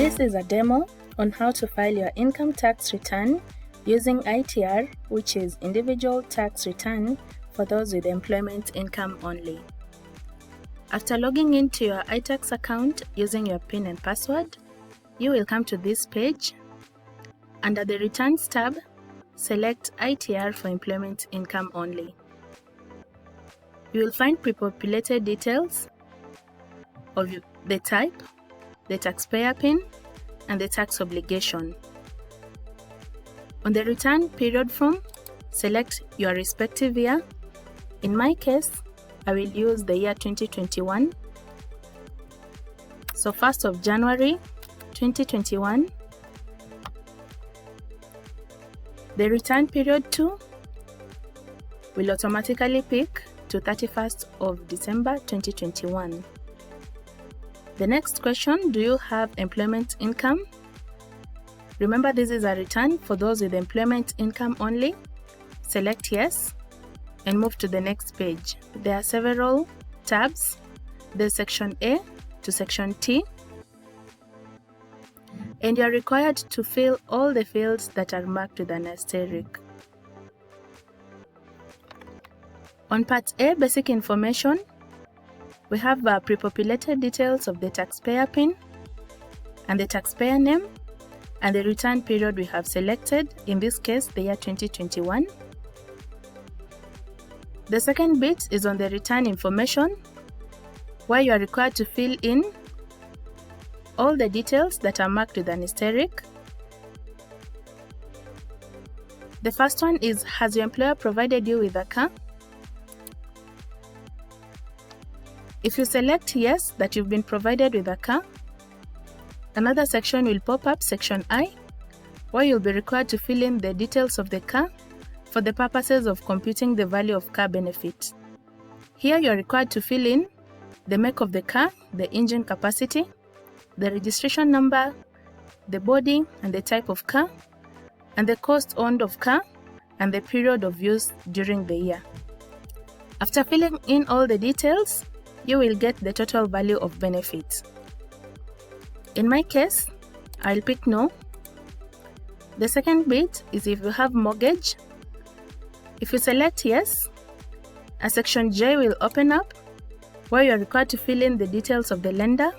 This is a demo on how to file your income tax return using ITR, which is Individual Tax Return for those with employment income only. After logging into your iTax account using your PIN and password, you will come to this page. Under the Returns tab, select ITR for employment income only. You will find pre-populated details of the type, the taxpayer PIN, and the tax obligation. On the return period form, select your respective year. In my case, I will use the year 2021. So 1st of January 2021. The return period 2 will automatically pick to 31st of December 2021. The next question, do you have employment income? Remember, this is a return for those with employment income only. Select yes and move to the next page. There are several tabs. There's section A to section T. And you're required to fill all the fields that are marked with an asterisk. On part A, basic information, we have pre-populated details of the taxpayer PIN and the taxpayer name and the return period we have selected, in this case the year 2021. The second bit is on the return information, where you are required to fill in all the details that are marked with an asterisk. The first one is, has your employer provided you with a car? If you select yes, that you've been provided with a car, another section will pop up, section I, where you'll be required to fill in the details of the car for the purposes of computing the value of car benefit. Here you're required to fill in the make of the car, the engine capacity, the registration number, the body and the type of car, and the cost owned of car, and the period of use during the year. After filling in all the details, you will get the total value of benefit. In my case, I'll pick no. The second bit is if you have mortgage. If you select yes, a section J will open up, where you are required to fill in the details of the lender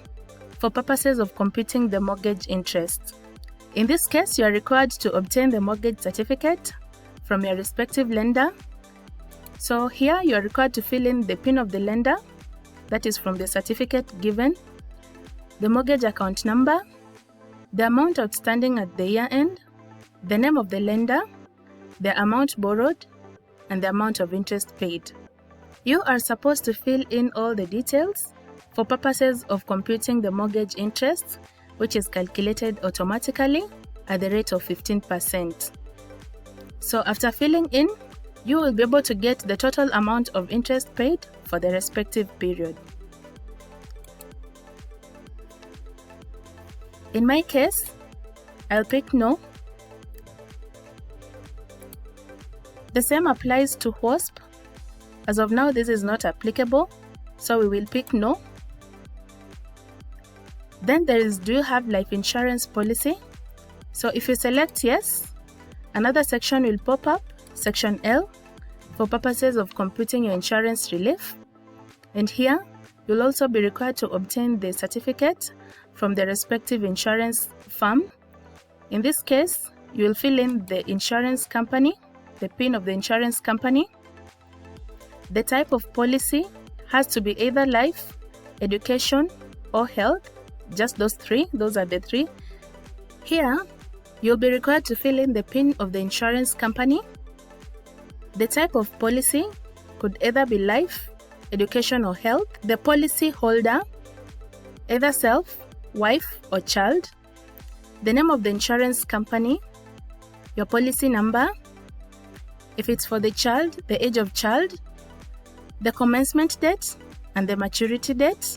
for purposes of computing the mortgage interest. In this case, you are required to obtain the mortgage certificate from your respective lender. So here you are required to fill in the PIN of the lender, that is from the certificate given, the mortgage account number, the amount outstanding at the year end, the name of the lender, the amount borrowed, and the amount of interest paid. You are supposed to fill in all the details for purposes of computing the mortgage interest, which is calculated automatically at the rate of 15%. So after filling in, you will be able to get the total amount of interest paid for the respective period. In my case, I'll pick no. The same applies to WASP. As of now, this is not applicable, so we will pick no. Then there is, do you have life insurance policy? So if you select yes, another section will pop up, section L, for purposes of computing your insurance relief. And here, you'll also be required to obtain the certificate from the respective insurance firm. In this case, you will fill in the insurance company, the PIN of the insurance company. The type of policy has to be either life, education, or health. Just those three, those are the three. Here, you'll be required to fill in the PIN of the insurance company. The type of policy could either be life, education, or health. The policy holder, either self, wife, or child. The name of the insurance company, your policy number. If it's for the child, the age of child, the commencement date and the maturity date,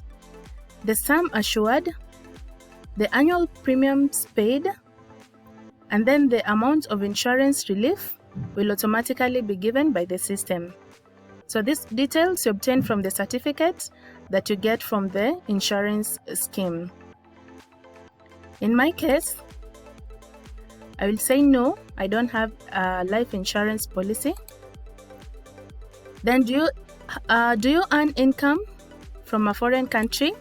the sum assured, the annual premiums paid, and then the amount of insurance relief will automatically be given by the system. So these details you obtain from the certificate that you get from the insurance scheme. In my case, I will say no, I don't have a life insurance policy. Then do you earn income from a foreign country?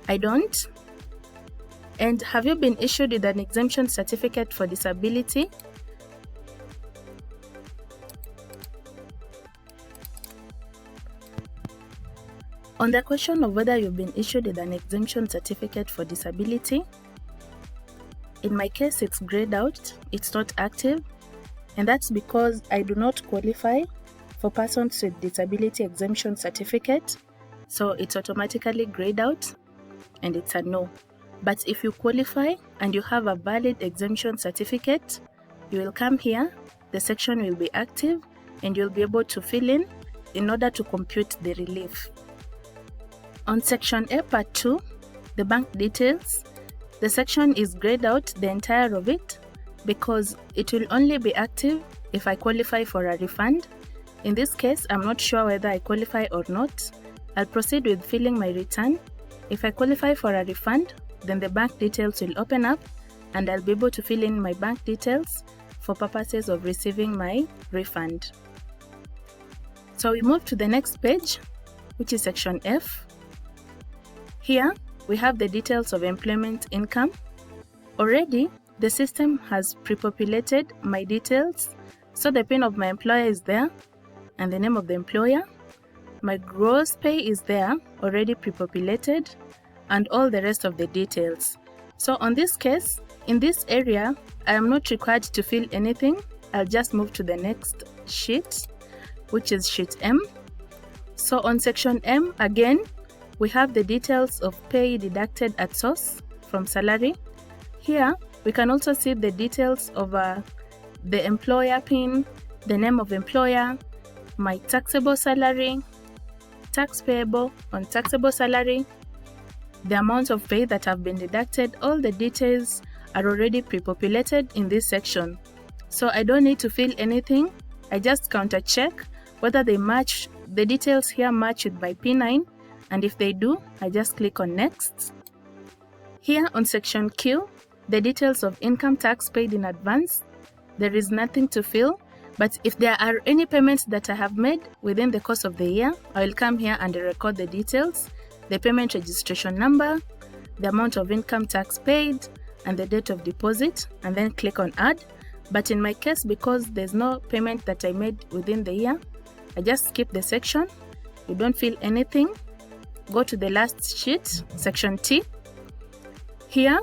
I don't. And have you been issued with an exemption certificate for disability? On the question of whether you've been issued with an exemption certificate for disability, in my case it's grayed out, it's not active, and that's because I do not qualify for persons with disability exemption certificate, so it's automatically grayed out and it's a no. But if you qualify and you have a valid exemption certificate, you will come here, the section will be active, and you'll be able to fill in order to compute the relief. On section A part 2, the bank details, the section is grayed out, the entire of it, because it will only be active if I qualify for a refund. In this case, I'm not sure whether I qualify or not. I'll proceed with filling my return. If I qualify for a refund, then the bank details will open up and I'll be able to fill in my bank details for purposes of receiving my refund. So we move to the next page, which is section F. Here, we have the details of employment income. Already, the system has pre-populated my details, so the PIN of my employer is there, and the name of the employer. My gross pay is there, already pre-populated, and all the rest of the details. So on this case, in this area, I am not required to fill anything. I'll just move to the next sheet, which is sheet M. So on section M, again, we have the details of pay deducted at source from salary. Here, we can also see the details of the employer PIN, the name of employer, my taxable salary, tax payable on taxable salary, the amount of pay that have been deducted. All the details are already pre-populated in this section. So I don't need to fill anything. I just counter check whether they match, the details here match with my P9. And if they do, I just click on next. Here on section Q, the details of income tax paid in advance. There is nothing to fill, but if there are any payments that I have made within the course of the year, I will come here and record the details, the payment registration number, the amount of income tax paid, and the date of deposit, and then click on add. But in my case, because there's no payment that I made within the year, I just skip the section. You don't fill anything. Go to the last sheet, section T. Here,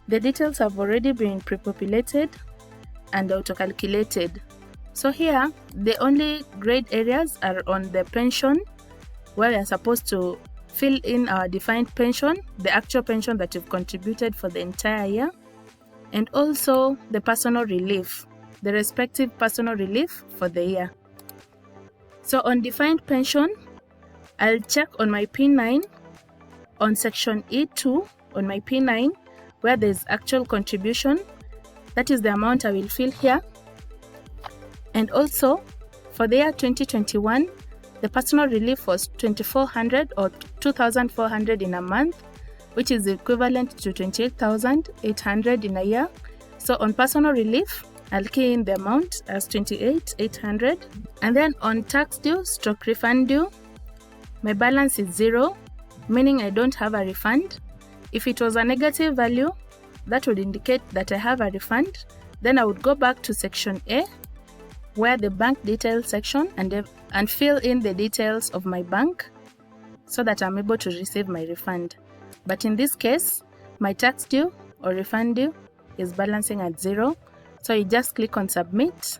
the details have already been pre-populated and auto-calculated. So here, the only grayed areas are on the pension, where we are supposed to fill in our defined pension, the actual pension that you've contributed for the entire year, and also the personal relief, the respective personal relief for the year. So on defined pension, I'll check on my P9 on section E2 on my P9 where there's actual contribution. That is the amount I will fill here. And also for the year 2021, the personal relief was 2,400 or 2,400 in a month, which is equivalent to 28,800 in a year. So on personal relief, I'll key in the amount as 28,800. And then on tax due / refund due, my balance is 0, meaning I don't have a refund. If it was a negative value, that would indicate that I have a refund. Then I would go back to section A, where the bank details section, and fill in the details of my bank so that I'm able to receive my refund. But in this case, my tax due or refund due is balancing at 0. So you just click on submit.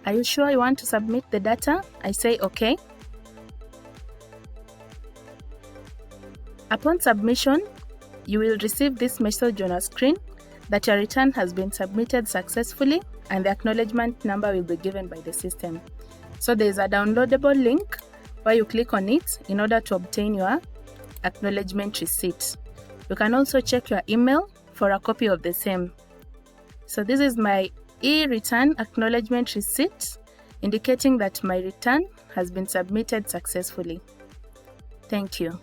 Are you sure you want to submit the data? I say OK. Upon submission, you will receive this message on your screen that your return has been submitted successfully and the acknowledgement number will be given by the system. So there is a downloadable link where you click on it in order to obtain your acknowledgement receipt. You can also check your email for a copy of the same. So this is my e-return acknowledgement receipt indicating that my return has been submitted successfully. Thank you.